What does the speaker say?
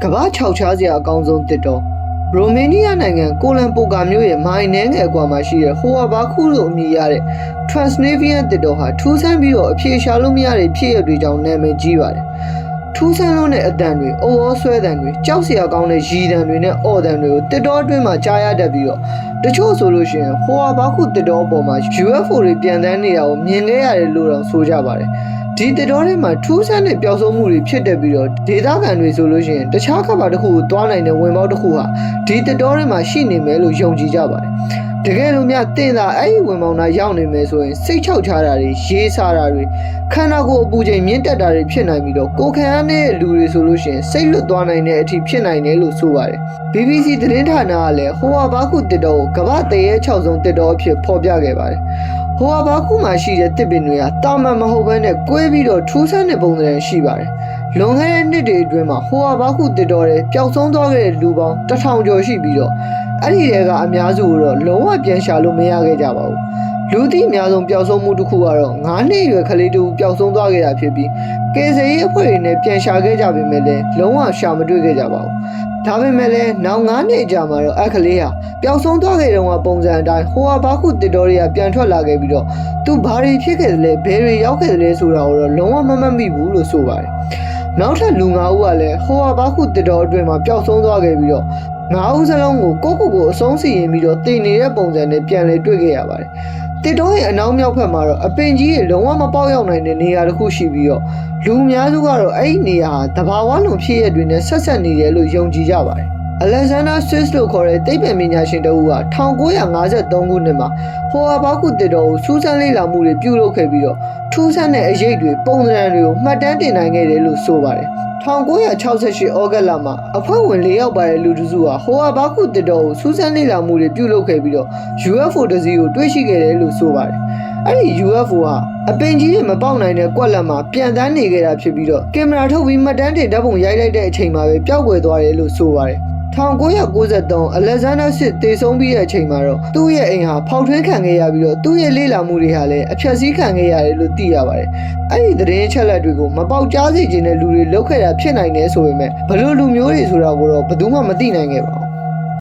ကမ္ဘာ6ချားစရာအကောင်းဆုံးတစ်တော်ရိုမေးနီးယားနိုင်ငံကိုလမ်ပိုကာမြို့ရဲ့မိုင်နန်းငယ်အကွာမှာရှိတဲ့ဟိုဝါဘာခုလို့အမည်ရတဲ့ Transnistria တစ်တော်ဟာထူးဆန်းပြီးတော့အဖြေရှာလို့မရတဲ့ဖြစ်ရပ်တွေကြောင့်နာမည်ကြီးပါတယ်ထူးဆန်းလို့တဲ့အတန်တွေအော်အော်ဆွဲတန်တွေကြောက်စရာကောင်းတဲ့ရည်တန်တွေနဲ့အော်တန်တွေကိုတစ်တော်အတွင်းမှာကြားရတတ်ပြီးတော့တချို့ဆိုလို့ရှိရင်ဟိုဝါဘာခုတစ်တော်ပေါ်မှာ UFO တွေပြန်တန်းနေတာကိုမြင်ခဲ့ရတယ်လို့တော့ဆိုကြပါတယ်ဒီတစ်တော်ထဲမှာထူးဆန်းတဲ့ပျောက်ဆုံးမှုတွေဖြစ်တဲ့ပြီးတော့ဒေသခံတွေဆိုလို့ရှိရင်တခြားကမ္ဘာတစ်ခုကိုသွားနိုင်တဲ့ဝင်ပေါက်တစ်ခုဟာဒီတစ်တော်ထဲမှာရှိနေမယ်လို့ယုံကြည်ကြပါတယ်တကယ်လို့များတင်တာအဲ့ဒီဝင်ပေါက်နာရောက်နေမယ်ဆိုရင်စိတ်ချောက်ချတာတွေရေးစားတာတွေခန္ဓာကိုယ်အပူချိန်မြင့်တက်တာတွေဖြစ်နိုင်ပြီးတော့ကိုယ်ခံရတဲ့လူတွေဆိုလို့ရှိရင်စိတ်လွတ်သွားနိုင်တဲ့အထိဖြစ်နိုင်တယ်လို့ဆိုပါတယ် BBC သတင်းဌာနကလည်းဟိုဝါဘာခုတစ်တော်ကိုကမ္ဘာတရေ6ဆုံးတစ်တော်အဖြစ်ဖော်ပြခဲ့ပါတယ်ဟိုဝါဘာခုမှာရှိတဲ့တစ်ပင်တွေကတာမန်မဟုတ်ဘဲနဲ့ကွဲပြီးတော့ထူးဆန်းတဲ့ပုံစံရှိပါတယ်လွန်ခဲ့တဲ့နှစ်တွေအတွင်းမှာဟိုဝါဘာခုတစ်တော်တွေပျောက်ဆုံးသွားခဲ့တဲ့လူပေါင်း1000ကျော်ရှိပြီးတော့အဲ့ဒီတွေကအများစုကိုတော့လုံးဝပြန်ရှာလို့မရခဲ့ကြပါဘူးလူသိအများဆုံးပျောက်ဆုံးမှုတစ်ခုကတော့9နှစ်အရွယ်ကလေးတူပျောက်ဆုံးသွားခဲ့တာဖြစ်ပြီးကယ်ဆယ်ရေးအဖွဲ့တွေနဲ့ပြန်ရှာခဲ့ကြပေမဲ့လည်းလုံးဝရှာမတွေ့ခဲ့ကြပါဘူးဒါပေမဲ့လည်းနောက်9နှစ်ကြာမှာတော့အခလေးဟာပျောက်ဆုံးသွားခဲ့တဲ့ပုံစံအတိုင်းဟိုဝါဘာခုတစ်တော်တွေကပြန်ထွက်လာခဲ့ပြီးတော့သူဘာတွေဖြစ်ခဲ့သလဲဘယ်တွေရောက်ခဲ့သလဲဆိုတာကိုတော့လုံးဝမမှတ်မိဘူးလို့ဆိုပါတယ်နောက်ထပ်လူ9ဦးကလည်းဟိုဝါဘာခုတစ်တော်အတွင်းမှာပျောက်ဆုံးသွားခဲ့ပြီးတော့9ဦးစလုံးကိုကိုအဆုံးစီရင်ပြီးတော့တည်နေတဲ့ပုံစံနဲ့ပြန်လည်တွေ့ခဲ့ရပါတယ်တစ်တော်ရဲ့အနောက်မြောက်ဘက်မှာတော့အပင်ကြီးရဲ့လုံးဝမပေါက်ရောက်နိုင်တဲ့နေရာတစ်ခုရှိပြီးတော့လူအများစုကတော့အဲ့ဒီနေရာဟာတဘာဝလုံးဖြစ်ရတွေနဲ့ဆက်ဆက်နေတယ်လို့ယုံကြည်ကြပါတယ်Alexander Swiss လို့ခေါ်တဲ့သိပ္ပံပညာရှင်တဦးက1953ခုနှစ်မှာဟိုဝါဘာခုတစ်တော်ကိုစူးစမ်းလေ့လာမှုတွေပြုလုပ်ခဲ့ပြီးတော့ထူးဆန်းတဲ့အရေးတွေပုံစံတွေကိုမှတ်တမ်းတင်နိုင်ခဲ့တယ်လို့ဆိုပါတယ်1968ဩဂတ်လမှာအဖွဲ့ဝင်4ယောက်ပါတဲ့လူတစ်စုဟာဟိုဝါဘာခုတစ်တော်ကိုစူးစမ်းလေ့လာမှုတွေပြုလုပ်ခဲ့ပြီးတော့ UFO တစ်စီးကိုတွေ့ရှိခဲ့တယ်လို့ဆိုပါတယ်အဲ့ဒီ UFO ဟာအပင်ကြီးတွေမပေါက်နိုင်တဲ့ကွက်လက်မှာပြန်တန်းနေခဲ့တာဖြစ်ပြီးတော့ကင်မရာထုတ်ပြီးမှတ်တမ်းတင်ဓာတ်ပုံရိုက်လိုက်တဲ့အချိန်မှာပဲပျောက်ကွယ်သွားတယ်လို့ဆိုပါတယ်1993 Alexander Swiss တည်ဆုံးပြီးတဲ့အချိန်မှာတော့သူ့ရဲ့အိမ်ဟာဖောက်ထွင်းခံခဲ့ရပြီးတော့သူ့ရဲ့လေ့လာမှုတွေဟာလည်းအဖျက်ဆီးခံခဲ့ရတယ်လို့သိရပါတယ်။အဲ့ဒီသတင်းချက်လက်တွေကိုမပေါက်ကြားစေခြင်းတဲ့လူတွေလောက်ခဲ့တာဖြစ်နိုင်တယ်ဆိုပေမဲ့ဘယ်လိုလူမျိုးတွေဆိုတာကိုတော့ဘယ်သူမှမသိနိုင်ခဲ့ပါဘူး